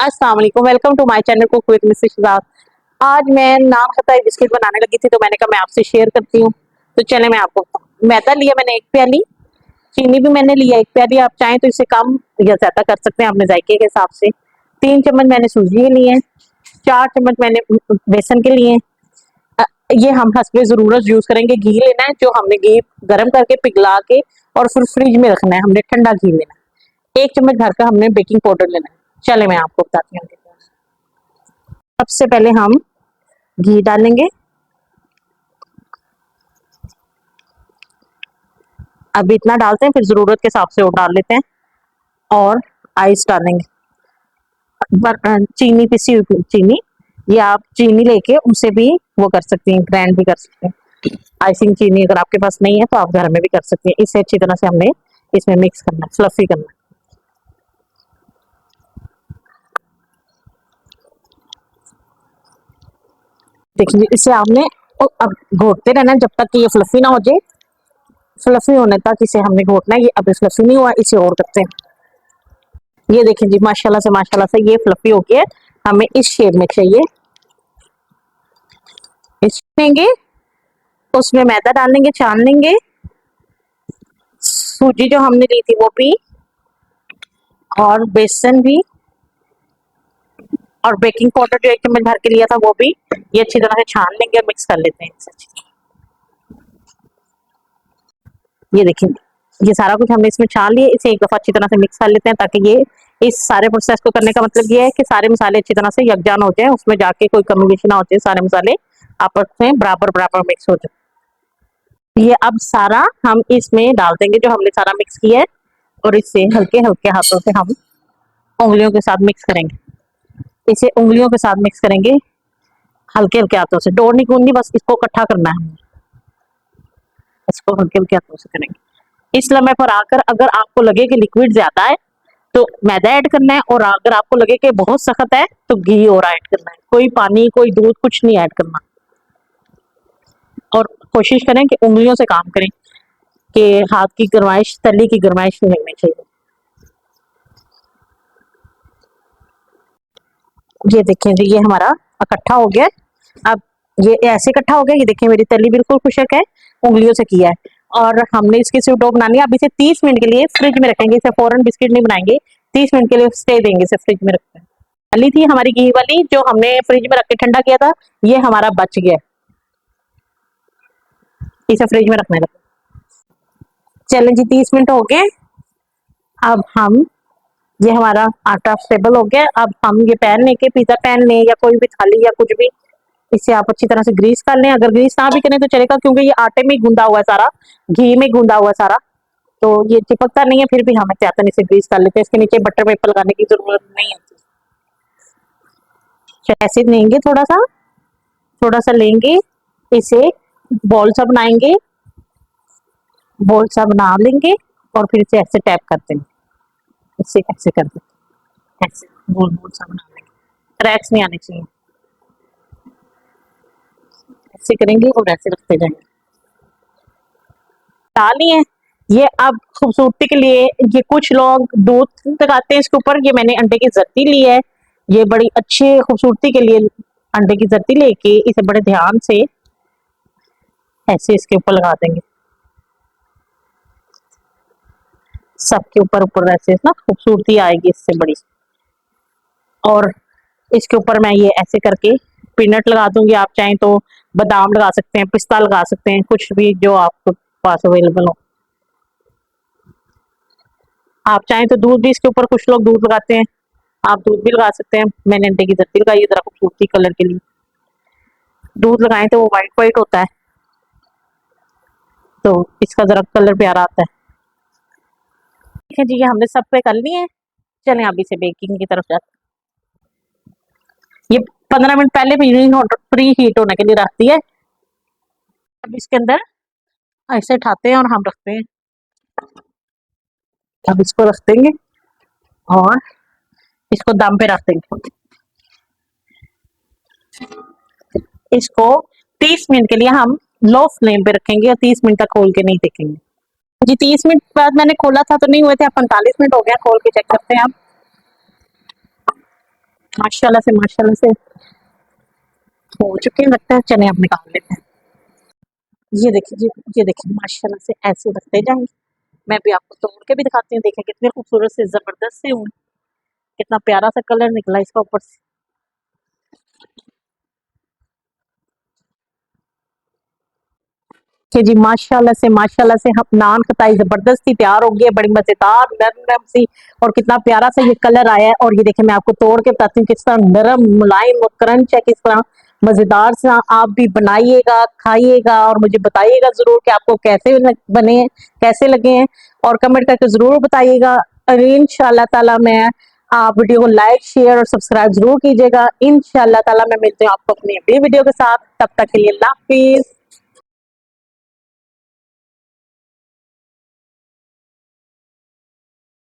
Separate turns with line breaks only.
अस्सलाम वालेकुम, welcome to my channel cook with Mrs Shahzad. आज मैं नान खटाई बिस्किट बनाने लगी थी तो मैंने कहा मैं आपसे शेयर करती हूँ। तो चले मैं आपको मैदा लिया मैंने 1 प्याली, चीनी भी मैंने लिया 1 प्याली। आप चाहें तो इससे कम या ज़्यादा कर सकते हैं अपने जायके के हिसाब से। 3 चम्मच मैंने सूजी के लिए, 4 चम्मच मैंने बेसन के लिए। ये हम हस्बे ज़रूरत यूज़ करेंगे। घी लेना है, जो हमने घी गर्म करके पिघला के और फिर फ्रिज में रखना है, हमने ठंडा घी लेना है। 1 चम्मच भर का हमने बेकिंग पाउडर लेना है। चले मैं आपको बताती हूँ। सबसे पहले हम घी डालेंगे। अब इतना डालते हैं, फिर जरूरत के हिसाब से और डाल लेते हैं। और आइस डालेंगे, चीनी, पिसी हुई चीनी। ये आप चीनी लेके उसे भी वो कर सकती हैं, ग्राइंड भी कर सकते हैं। आइसिंग चीनी अगर आपके पास नहीं है तो आप घर में भी कर सकते हैं। इसे अच्छी तरह से हमने इसमें मिक्स करना है, फ्लफी करना है। देखिए इसे आपने अब घोटते रहना है जब तक कि ये फ्लफी ना हो जाए। फ्लफी होने तक इसे हमने घोटना है। ये अभी फ्लफी नहीं हुआ, इसे और करते हैं। ये देखें जी, माशाल्लाह से ये फ्लफी हो गया। हमें इस शेप में चाहिए। इस लेंगे, उसमें मैदा डाल लेंगे, छान लेंगे। सूजी जो हमने ली थी वो भी, और बेसन भी, और बेकिंग पाउडर जो 1 चम्मच भर के लिया था वो भी। ये अच्छी तरह से छान लेंगे और मिक्स कर लेते हैं। ये देखिए, ये सारा कुछ हमने इसमें छान लिया। इसे एक दफा अच्छी तरह से मिक्स कर लेते हैं, ताकि ये इस सारे प्रोसेस को करने का मतलब ये है कि सारे मसाले अच्छी तरह से यकजान हो जाए, उसमें जाके कोई कम्युनिकेशन ना हो जाए, सारे मसाले आपस में बराबर बराबर मिक्स हो जाए। ये अब सारा हम इसमें डाल देंगे जो हमने सारा मिक्स किया है, और इसे हल्के हल्के हाथों से हम उंगलियों के साथ मिक्स करेंगे। इसे उंगलियों के साथ मिक्स करेंगे, हल्के हल्के हाथों से। डोर नहीं गूंदनी, बस इसको इकट्ठा करना है। इसको हल्के हल्के हाथों से करेंगे। इस लम्हे पर आकर अगर आपको लगे कि लिक्विड ज्यादा है तो मैदा ऐड करना है, और अगर आपको लगे कि बहुत सख्त है तो घी और ऐड करना है। कोई पानी, कोई दूध, कुछ नहीं ऐड करना। और कोशिश करें कि उंगलियों से काम करें, कि हाथ की गरमाइश, तली की गरमाइश नहीं लगनी चाहिए। ये देखें जी, ये हमारा इकट्ठा हो गया। अब ये ऐसे इकट्ठा हो गया। ये देखें, मेरी तली बिल्कुल खुशक है, उंगलियों से किया है। और हमने इसकी सिर्फ डो बनानी है। अब इसे 30 मिनट के लिए फ्रिज में रखेंगे। इसे फौरन बिस्किट नहीं बनाएंगे, 30 मिनट के लिए स्टे देंगे, इसे फ्रिज में रखते हैं। तली थी हमारी घी वाली, जो हमने फ्रिज में रख के ठंडा किया था, ये हमारा बच गया। इसे फ्रिज में रखने लगे। चलें जी, 30 मिनट हो गए। अब हम, ये हमारा आटा स्टेबल हो गया। अब हम ये पैन लेके, पिज्जा पैन लें या कोई भी थाली या कुछ भी, इसे आप अच्छी तरह से ग्रीस कर लें। अगर ग्रीस ना भी करें तो चलेगा, क्योंकि ये आटे में गूंदा हुआ है सारा, घी में गूंदा हुआ है सारा, तो ये चिपकता नहीं है। फिर भी हम चाहते इसे ग्रीस कर लेते हैं। इसके नीचे बटर पेपर लगाने की जरूरत नहीं है। ऐसे लेंगे, थोड़ा सा लेंगे, इसे बॉल सा बनाएंगे, बॉल सा बना लेंगे, और फिर इसे ऐसे टैप करते हैं। इसे ऐसे करते हैं, ऐसे गोल गोल सा बना लेंगे। क्रैक्स नहीं आने चाहिए। ऐसे करेंगे और ऐसे रखते जाएंगे। डाली है ये। अब खूबसूरती के लिए, ये कुछ लोग दूध लगाते हैं इसके ऊपर, ये मैंने अंडे की जर्दी ली है। ये बड़ी अच्छी खूबसूरती के लिए अंडे की जर्दी लेके इसे बड़े ध्यान से ऐसे इसके ऊपर लगा देंगे, सबके ऊपर ऊपर ऐसे ना खूबसूरती आएगी इससे बड़ी। और इसके ऊपर मैं ये ऐसे करके पीनट लगा दूंगी। आप चाहें तो बादाम लगा सकते हैं, पिस्ता लगा सकते हैं, कुछ भी जो आपके पास अवेलेबल हो। आप चाहें तो दूध भी, इसके ऊपर कुछ लोग दूध लगाते हैं, आप दूध भी लगा सकते हैं। मैंने अंडे की जर्दी लगाई है जरा खूबसूरती कलर के लिए। दूध लगाएं तो वो वाइट वाइट होता है, तो इसका जरा कलर प्यारा आता है। ठीक है जी, ये हमने सब पे कर लिए हैं। चलें अब इसे बेकिंग की तरफ जाते हैं। ये 15 मिनट पहले प्री हीट होने के लिए रखती है। अब इसके अंदर ऐसे उठाते हैं और हम रखते हैं। अब इसको रख देंगे और इसको दम पे रख देंगे। इसको 30 मिनट के लिए हम लो फ्लेम पे रखेंगे, और 30 मिनट तक खोल के नहीं देखेंगे जी। 30 मिनट बाद मैंने खोला था तो नहीं हुए थे। अब 45 मिनट हो गया, खोल के चेक करते हैं। माशाल्लाह से हो चुके हैं लगता है। चने अब निकाल लेते हैं। ये देखिए जी, ये देखिए माशाल्लाह से ऐसे लगते जाएंगे। मैं भी आपको तोड़ के भी दिखाती हूँ। देखिए कितने खूबसूरत से जबरदस्त से हुए, कितना प्यारा सा कलर निकला इसका ऊपर से। कि जी माशाल्लाह से हम नान खटाई जबरदस्ती तैयार हो गई है, बड़ी मजेदार नरम नरम सी। और कितना प्यारा सा ये कलर आया है। और ये देखिए मैं आपको तोड़ के बताती हूँ किस तरह नरम मुलायम और क्रंच है, किस तरह मजेदार सा। आप भी बनाइएगा, खाइएगा और मुझे बताइएगा जरूर कि आपको कैसे बने हैं, कैसे लगे हैं। और कमेंट करके जरूर बताइएगा। और इंशाल्लाह ताला मैं आप वीडियो को लाइक शेयर और सब्सक्राइब जरूर कीजिएगा। इंशाल्लाह ताला मैं मिलती हूँ आपको अपनी अगली वीडियो के साथ। तब तक के लिए अल्लाह हाफिज।